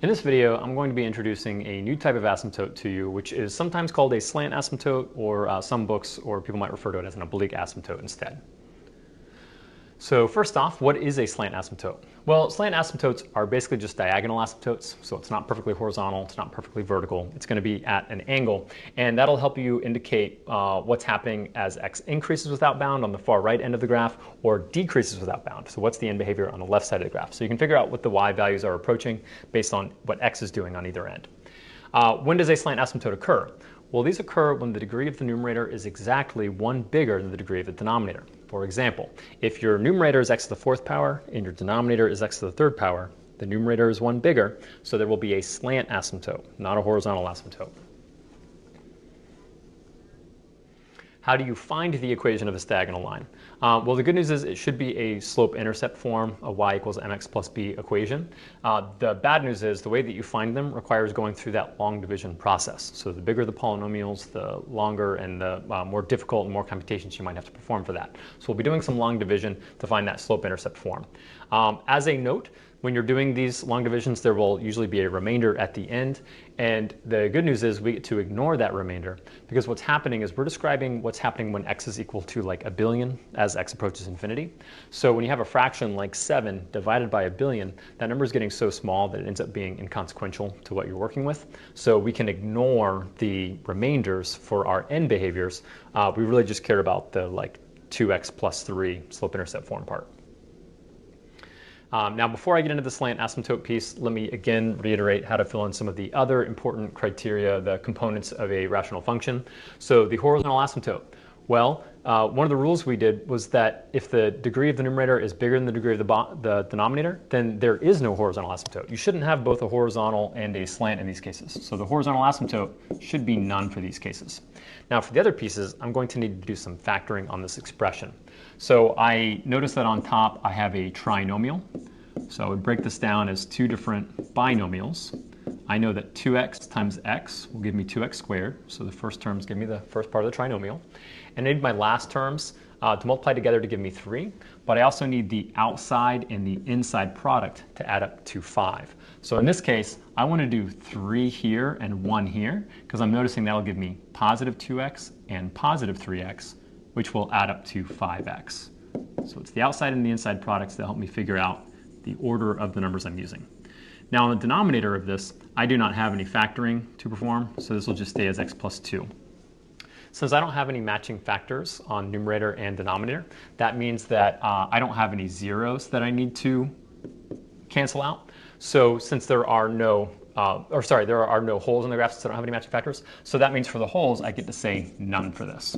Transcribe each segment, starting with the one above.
In this video, I'm going to be introducing a new type of asymptote to you, which is sometimes called a slant asymptote, or some books or people might refer to it as an oblique asymptote instead. So first off, what is a slant asymptote? Well, slant asymptotes are basically just diagonal asymptotes, so it's not perfectly horizontal, it's not perfectly vertical, it's going to be at an angle, and that'll help you indicate what's happening as x increases without bound on the far right end of the graph, or decreases without bound, so what's the end behavior on the left side of the graph. So you can figure out what the y values are approaching based on what x is doing on either end. When does a slant asymptote occur? Well, these occur when the degree of the numerator is exactly one bigger than the degree of the denominator. For example, if your numerator is x to the fourth power and your denominator is x to the third power, the numerator is one bigger, so there will be a slant asymptote, not a horizontal asymptote. How do you find the equation of this diagonal line? Well, the good news is it should be a slope-intercept form, a y equals mx plus b equation. The bad news is the way that you find them requires going through that long division process. So the bigger the polynomials, the longer and the more difficult and more computations you might have to perform for that. So we'll be doing some long division to find that slope-intercept form. As a note, when you're doing these long divisions, there will usually be a remainder at the end. And the good news is we get to ignore that remainder, because what's happening is we're describing what's happening when x is equal to like 1 billion as x approaches infinity. So when you have a fraction like 7 divided by 1 billion, that number is getting so small that it ends up being inconsequential to what you're working with. So we can ignore the remainders for our end behaviors. We really just care about the like 2x plus 3 slope-intercept form part. Now, before I get into the slant asymptote piece, let me again reiterate how to fill in some of the other important criteria, the components of a rational function. So the horizontal asymptote. Well, one of the rules we did was that if the degree of the numerator is bigger than the degree of the denominator, then there is no horizontal asymptote. You shouldn't have both a horizontal and a slant in these cases. So the horizontal asymptote should be none for these cases. Now, for the other pieces, I'm going to need to do some factoring on this expression. So I notice that on top I have a trinomial. So I would break this down as two different binomials. I know that 2x times x will give me 2x squared. So the first terms give me the first part of the trinomial. And I need my last terms to multiply together to give me 3. But I also need the outside and the inside product to add up to 5. So in this case, I want to do 3 here and 1 here, because I'm noticing that will give me positive 2x and positive 3x, which will add up to 5x. So it's the outside and the inside products that help me figure out the order of the numbers I'm using. Now, on the denominator of this, I do not have any factoring to perform, so this will just stay as x plus 2. Since I don't have any matching factors on numerator and denominator, that means that I don't have any zeros that I need to cancel out. So since there are no there are no holes in the graph, since I don't have any matching factors, so that means for the holes, I get to say none for this.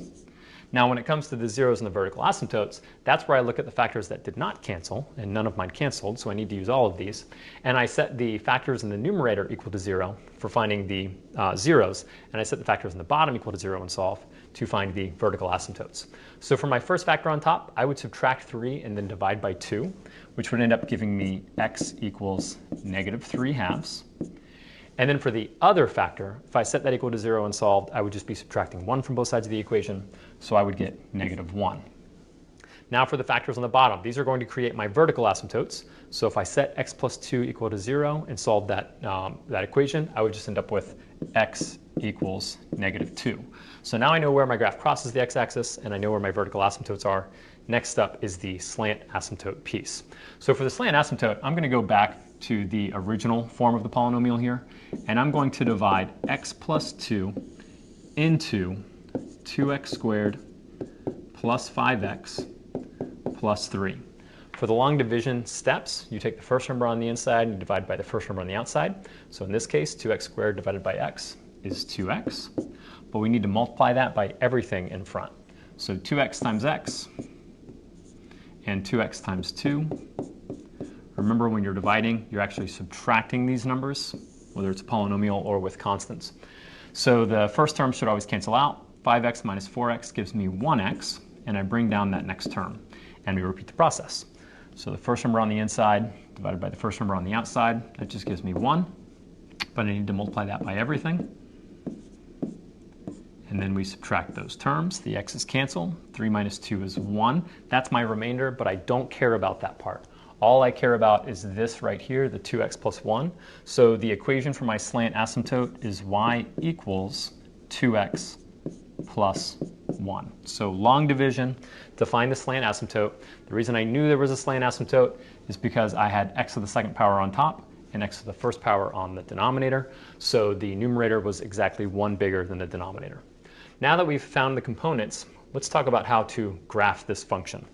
Now, when it comes to the zeros and the vertical asymptotes, that's where I look at the factors that did not cancel, and none of mine canceled, so I need to use all of these. And I set the factors in the numerator equal to 0 for finding the zeros, and I set the factors in the bottom equal to 0 and solve to find the vertical asymptotes. So for my first factor on top, I would subtract 3 and then divide by 2, which would end up giving me x equals negative 3/2. And then for the other factor, if I set that equal to 0 and solved, I would just be subtracting 1 from both sides of the equation, so I would get negative 1. Now for the factors on the bottom, these are going to create my vertical asymptotes. So if I set x plus 2 equal to 0 and solve that equation, I would just end up with x equals negative 2. So now I know where my graph crosses the x-axis, and I know where my vertical asymptotes are. Next up is the slant asymptote piece. So for the slant asymptote, I'm going to go back to the original form of the polynomial here, and I'm going to divide x plus 2 into 2x squared plus 5x plus 3. For the long division steps, you take the first number on the inside and you divide by the first number on the outside. So in this case, 2x squared divided by x is 2x, but we need to multiply that by everything in front. So 2x times x and 2x times 2. Remember, when you're dividing, you're actually subtracting these numbers, whether it's a polynomial or with constants. So the first term should always cancel out. 5x minus 4x gives me 1x, and I bring down that next term, and we repeat the process. So the first number on the inside divided by the first number on the outside, that just gives me 1, but I need to multiply that by everything. And then we subtract those terms. The x's cancel. 3 minus 2 is 1. That's my remainder, but I don't care about that part. All I care about is this right here, the 2x plus 1. So the equation for my slant asymptote is y equals 2x plus 1. So long division to find the slant asymptote. The reason I knew there was a slant asymptote is because I had x to the second power on top and x to the first power on the denominator. So the numerator was exactly 1 bigger than the denominator. Now that we've found the components, let's talk about how to graph this function.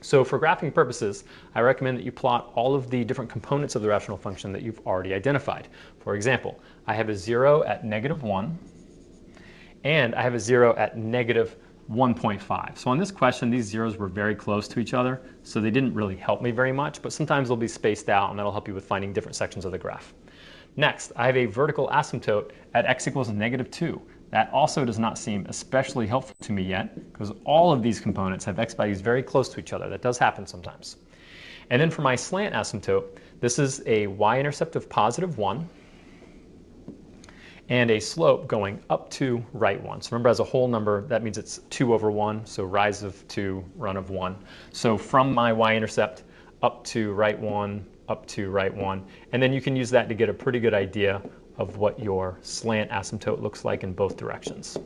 So for graphing purposes, I recommend that you plot all of the different components of the rational function that you've already identified. For example, I have a 0 at -1, and I have a 0 at -1.5. So on this question, these zeros were very close to each other, so they didn't really help me very much, but sometimes they'll be spaced out, and that'll help you with finding different sections of the graph. Next, I have a vertical asymptote at x equals -2. That also does not seem especially helpful to me yet, because all of these components have x values very close to each other. That does happen sometimes. And then for my slant asymptote, this is a y-intercept of +1, and a slope going up to right 1. So remember, as a whole number, that means it's 2 over 1, so rise of 2, run of 1. So from my y-intercept up to right 1, up to right 1, and then you can use that to get a pretty good idea of what your slant asymptote looks like in both directions.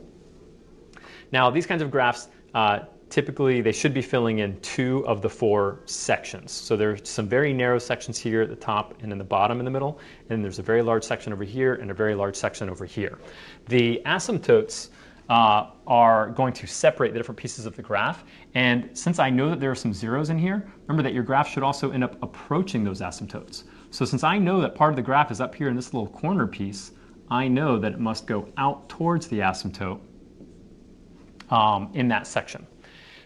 Now, these kinds of graphs, typically they should be filling in 2 of the 4 sections. So there's some very narrow sections here at the top and in the bottom in the middle, and there's a very large section over here and a very large section over here. The asymptotes are going to separate the different pieces of the graph, and since I know that there are some zeros in here, remember that your graph should also end up approaching those asymptotes. So since I know that part of the graph is up here in this little corner piece, I know that it must go out towards the asymptote in that section.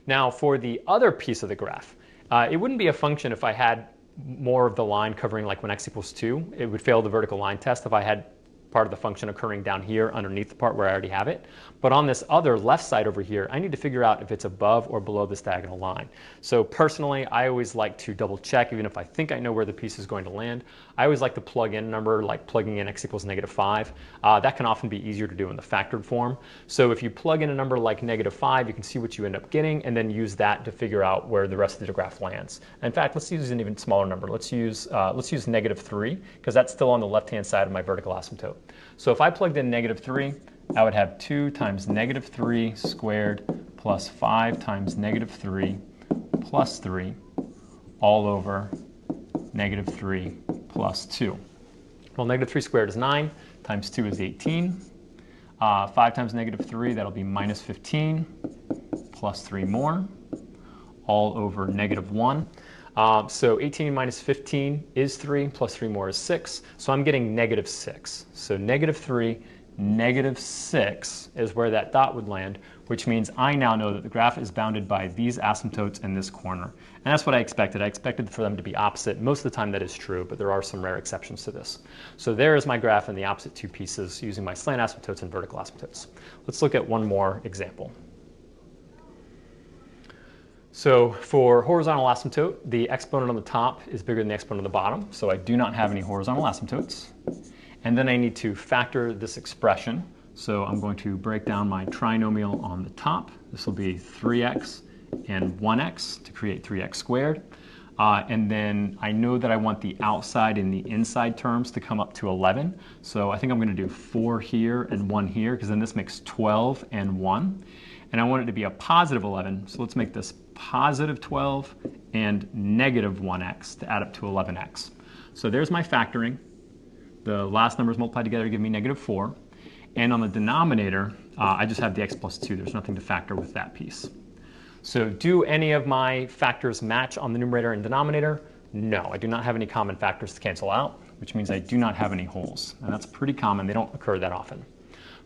Now, for the other piece of the graph, it wouldn't be a function if I had more of the line covering like when x equals 2. It would fail the vertical line test if I had part of the function occurring down here underneath the part where I already have it. But on this other left side over here, I need to figure out if it's above or below this diagonal line. So personally, I always like to double check, even if I think I know where the piece is going to land. I always like to plug in a number, like plugging in x equals -5. That can often be easier to do in the factored form. So if you plug in a number like -5, you can see what you end up getting, and then use that to figure out where the rest of the graph lands. In fact, let's use an even smaller number. Let's use -3, because that's still on the left-hand side of my vertical asymptote. So if I plugged in -3, I would have 2 times -3 squared plus 5 times -3 plus 3 all over -3 plus 2. Well, -3 squared is 9, times 2 is 18. 5 times -3, that'll be -15, plus 3 more, all over -1. So 18 minus 15 is 3, plus 3 more is 6. So I'm getting -6. So -3, -6 is where that dot would land, which means I now know that the graph is bounded by these asymptotes in this corner. And that's what I expected. I expected for them to be opposite. Most of the time that is true, but there are some rare exceptions to this. So there is my graph in the opposite 2 pieces using my slant asymptotes and vertical asymptotes. Let's look at one more example. So for horizontal asymptote, the exponent on the top is bigger than the exponent on the bottom, so I do not have any horizontal asymptotes. And then I need to factor this expression. So I'm going to break down my trinomial on the top. This will be 3x and 1x to create 3x squared. And then I know that I want the outside and the inside terms to come up to 11. So I think I'm going to do 4 here and 1 here, because then this makes 12 and 1. And I want it to be a positive 11, so let's make this positive 12 and negative 1x to add up to 11x. So there's my factoring. The last numbers multiplied together give me -4. And on the denominator, I just have the x plus 2. There's nothing to factor with that piece. So do any of my factors match on the numerator and denominator? No, I do not have any common factors to cancel out, which means I do not have any holes. And that's pretty common. They don't occur that often.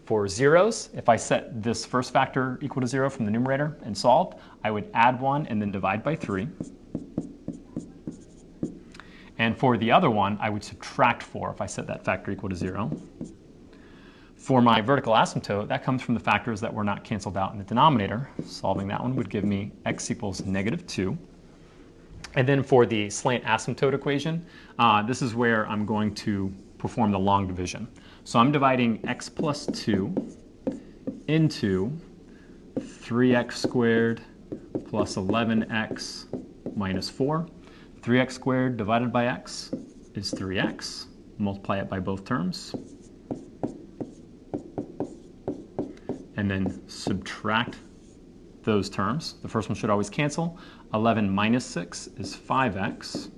For zeros, if I set this first factor equal to 0 from the numerator and solved, I would add 1 and then divide by 3. And for the other one, I would subtract 4 if I set that factor equal to 0. For my vertical asymptote, that comes from the factors that were not canceled out in the denominator. Solving that one would give me x equals -2. And then for the slant asymptote equation, this is where I'm going to perform the long division. So I'm dividing x plus 2 into 3x squared plus 11x minus 4. 3x squared divided by x is 3x. Multiply it by both terms. And then subtract those terms. The first one should always cancel. 11 minus 6 is 5x.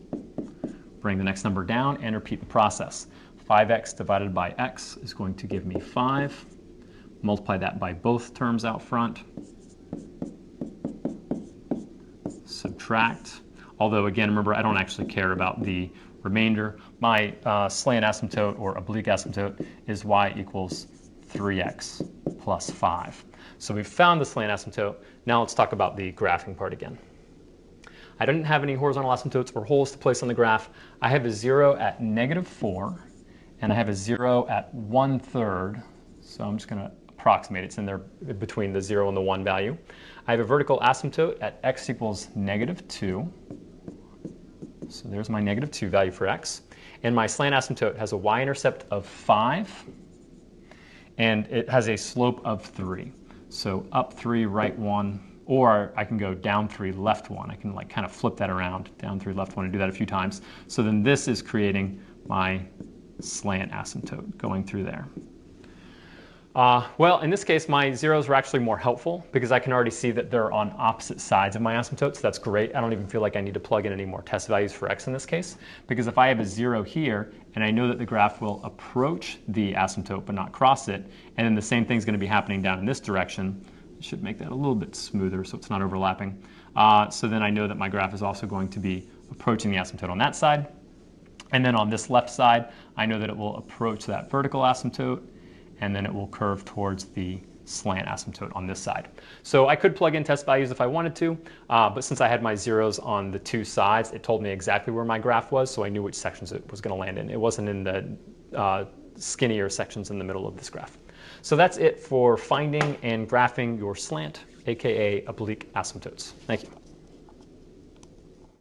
Bring the next number down and repeat the process. 5x divided by x is going to give me 5. Multiply that by both terms out front. Subtract. Although, again, remember, I don't actually care about the remainder. My slant asymptote or oblique asymptote is y equals 3x plus 5. So we've found the slant asymptote. Now let's talk about the graphing part again. I didn't have any horizontal asymptotes or holes to place on the graph. I have a 0 at -4, and I have a 0 at 1/3. So I'm just going to approximate. It's in there between the 0 and the 1 value. I have a vertical asymptote at x equals -2. So there's my -2 value for x. And my slant asymptote has a y-intercept of 5, and it has a slope of 3. So up 3, right 1, or I can go down 3, left 1. I can like kind of flip that around, down 3, left 1, and do that a few times. So then this is creating my slant asymptote going through there. Well, in this case, my zeros were actually more helpful because I can already see that they're on opposite sides of my asymptote, so that's great. I don't even feel like I need to plug in any more test values for x in this case, because if I have a 0 here, and I know that the graph will approach the asymptote but not cross it, and then the same thing's going to be happening down in this direction. I should make that a little bit smoother so it's not overlapping. So then I know that my graph is also going to be approaching the asymptote on that side. And then on this left side, I know that it will approach that vertical asymptote, and then it will curve towards the slant asymptote on this side. So I could plug in test values if I wanted to, but since I had my zeros on the two sides, it told me exactly where my graph was, so I knew which sections it was going to land in. It wasn't in the skinnier sections in the middle of this graph. So that's it for finding and graphing your slant, aka oblique asymptotes. Thank you.